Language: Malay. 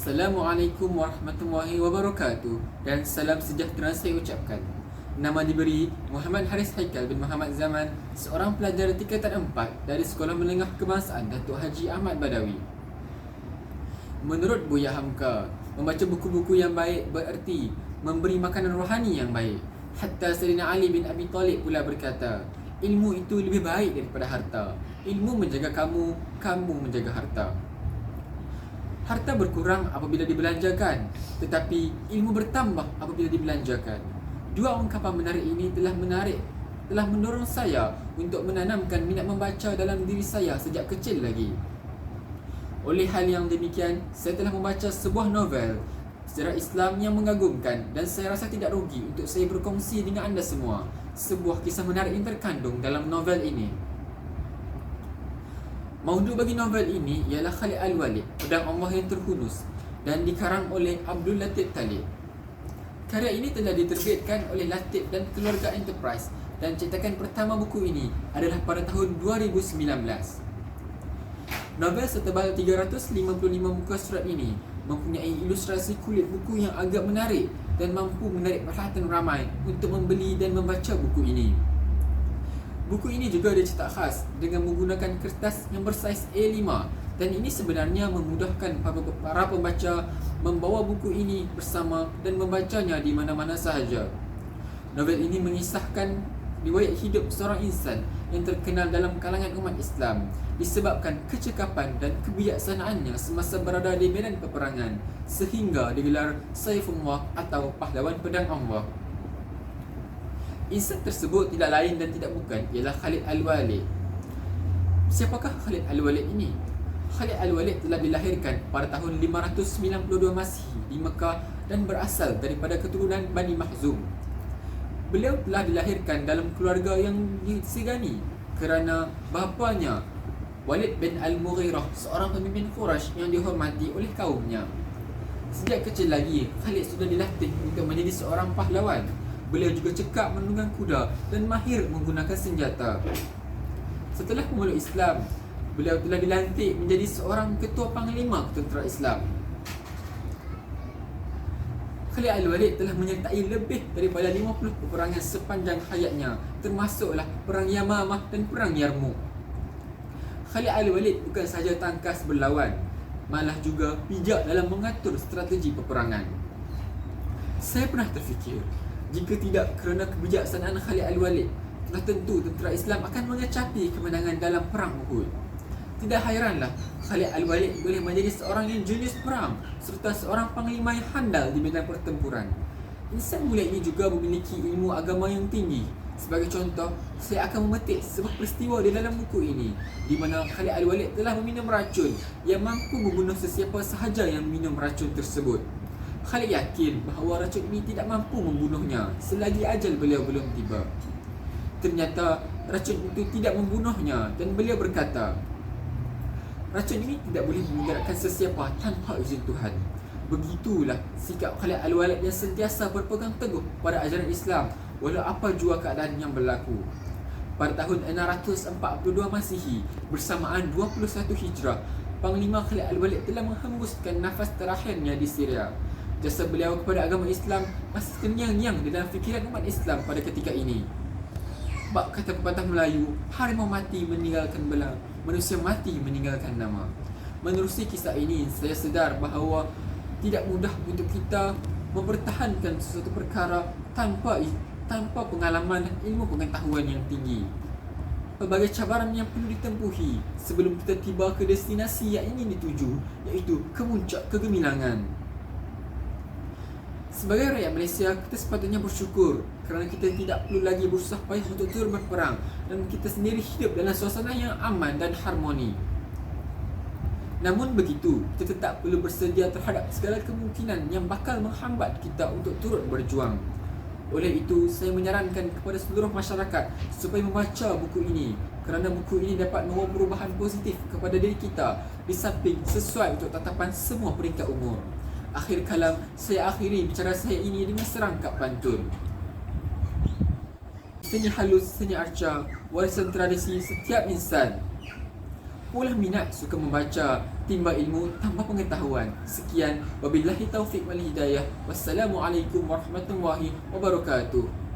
Assalamualaikum warahmatullahi wabarakatuh dan salam sejahtera saya ucapkan. Nama diberi Muhammad Haris Haikal bin Muhammad Zaman, seorang pelajar tingkatan 4 dari Sekolah Menengah Kebangsaan Datuk Haji Ahmad Badawi. Menurut Buya Hamka, membaca buku-buku yang baik bererti memberi makanan rohani yang baik. Hatta Sayyidina Ali bin Abi Talib pula berkata, ilmu itu lebih baik daripada harta. Ilmu menjaga kamu, kamu menjaga harta. Harta berkurang apabila dibelanjakan, tetapi ilmu bertambah apabila dibelanjakan. Dua ungkapan menarik ini telah mendorong saya untuk menanamkan minat membaca dalam diri saya sejak kecil lagi. Oleh hal yang demikian, saya telah membaca sebuah novel sejarah Islam yang mengagumkan dan saya rasa tidak rugi untuk saya berkongsi dengan anda semua sebuah kisah menarik yang terkandung dalam novel ini. Maudu bagi novel ini ialah Khalid Al-Walid, Pedang Allah yang Terhunus, dan dikarang oleh Abdul Latif Talib. Karya ini telah diterbitkan oleh Latif dan Keluarga Enterprise dan cetakan pertama buku ini adalah pada tahun 2019. Novel setebal 355 muka surat ini mempunyai ilustrasi kulit buku yang agak menarik dan mampu menarik perhatian ramai untuk membeli dan membaca buku ini. Buku ini juga dicetak khas dengan menggunakan kertas yang bersaiz A5 dan ini sebenarnya memudahkan para pembaca membawa buku ini bersama dan membacanya di mana-mana sahaja. Novel ini mengisahkan riwayat hidup seorang insan yang terkenal dalam kalangan umat Islam disebabkan kecekapan dan kebijaksanaannya semasa berada di medan peperangan sehingga digelar Saifullah atau pahlawan pedang Allah. Insan tersebut tidak lain dan tidak bukan ialah Khalid Al-Walid. Siapakah Khalid Al-Walid ini? Khalid Al-Walid telah dilahirkan pada tahun 592 Masihi di Mekah dan berasal daripada keturunan Bani Mahzum. Beliau telah dilahirkan dalam keluarga yang disegani kerana bapanya Walid bin Al-Mughirah, seorang pemimpin Quraisy yang dihormati oleh kaumnya. Sejak kecil lagi, Khalid sudah dilatih untuk menjadi seorang pahlawan. Beliau juga cekap menunggang kuda dan mahir menggunakan senjata. Setelah memeluk Islam, beliau telah dilantik menjadi seorang ketua panglima tentera Islam. Khalid Al-Walid telah menyertai lebih daripada 50 peperangan sepanjang hayatnya, termasuklah Perang Yamamah dan Perang Yarmouk. Khalid Al-Walid bukan sahaja tangkas berlawan, malah juga bijak dalam mengatur strategi peperangan. Saya pernah terfikir, jika tidak kerana kebijaksanaan Khalid Al-Walid, telah tentu tentera Islam akan mengecapi kemenangan dalam Perang Uhud. Tidak hairanlah Khalid Al-Walid boleh menjadi seorang yang jenius perang serta seorang panglima yang handal di medan pertempuran. Insan mulia ini juga memiliki ilmu agama yang tinggi. Sebagai contoh, saya akan memetik sebuah peristiwa di dalam buku ini di mana Khalid Al-Walid telah meminum racun yang mampu membunuh sesiapa sahaja yang minum racun tersebut. Khalid yakin bahawa racun ini tidak mampu membunuhnya selagi ajal beliau belum tiba. Ternyata racun itu tidak membunuhnya dan beliau berkata, racun ini tidak boleh memudaratkan sesiapa tanpa izin Tuhan. Begitulah sikap Khalid Al-Walid yang sentiasa berpegang teguh pada ajaran Islam walau apa jua keadaan yang berlaku. Pada tahun 642 Masihi bersamaan 21 Hijrah, Panglima Khalid Al-Walid telah menghembuskan nafas terakhirnya di Syria. Jasa beliau kepada agama Islam masih terngiang-ngiang di dalam fikiran umat Islam pada ketika ini. Bab kata pepatah Melayu, harimau mati meninggalkan belang, manusia mati meninggalkan nama. Menerusi kisah ini, saya sedar bahawa tidak mudah untuk kita mempertahankan sesuatu perkara tanpa pengalaman dan ilmu pengetahuan yang tinggi. Pelbagai cabaran yang perlu ditempuhi sebelum kita tiba ke destinasi yang ingin dituju, iaitu kemuncak kegemilangan. Sebagai rakyat Malaysia, kita sepatutnya bersyukur kerana kita tidak perlu lagi berusaha payah untuk turun berperang dan kita sendiri hidup dalam suasana yang aman dan harmoni. Namun begitu, kita tetap perlu bersedia terhadap segala kemungkinan yang bakal menghambat kita untuk turut berjuang. Oleh itu, saya menyarankan kepada seluruh masyarakat supaya membaca buku ini kerana buku ini dapat membawa perubahan positif kepada diri kita di samping sesuai untuk tatapan semua peringkat umur. Akhir kalam, saya akhiri bicara saya ini dengan serangkap pantun. Seni halus, seni arca, warisan tradisi setiap insan. Pulah minat, suka membaca, timba ilmu, tambah pengetahuan. Sekian, wabillahi taufiq wal hidayah. Wassalamualaikum warahmatullahi wabarakatuh.